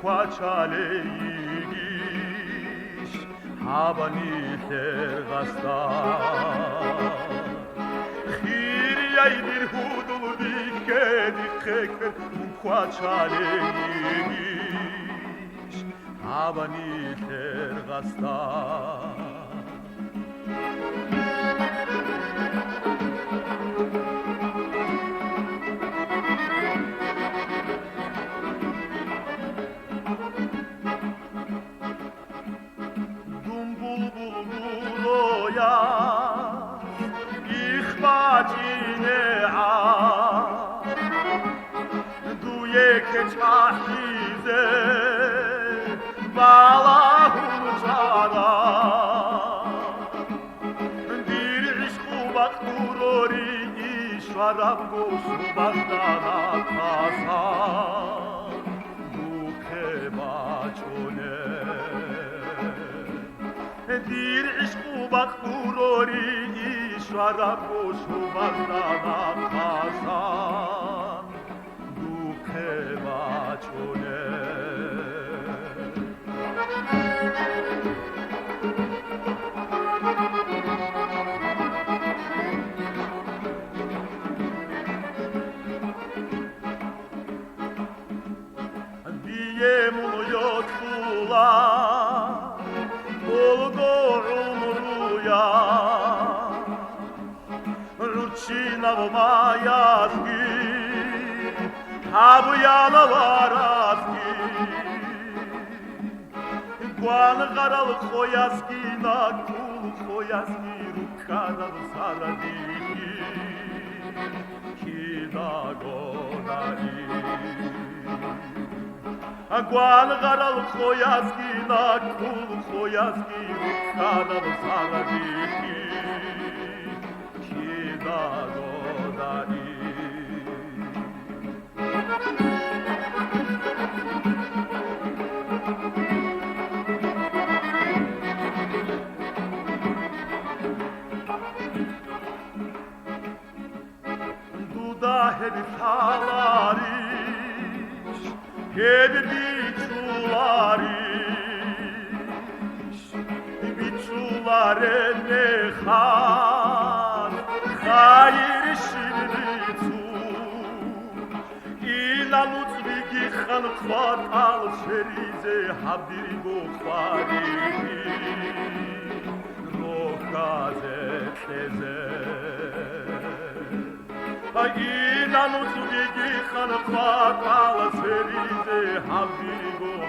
ქვაჩალეიგის აბანი ხერღასტა ხირია იდირ ჰუდუდი ქედი ხეკერ ქვაჩალეიგის აბანი ხერღასტა ჩაჰიზე ბალაჰუჯარა დირიშ ხუბახურორი იშვარაბგოს ბანდანა ხასა დუქე ბაჩონე დირიშ ხუბახურორი იშვარაბგოს ბანდანა ხასა Abuyana varazki Guan garal khoyaski na kul khoyaski rukana saradiki Kidagonari Guan garal khoyaski na kul khoyaski rukana saradiki Kidagonari Salaris, biçulare nekhan, hayır şirditu, İlanut bigi khan kvatal şerize habdigo kvari, rokazet teze. Inanut bigi khan kvatal şerize habdigo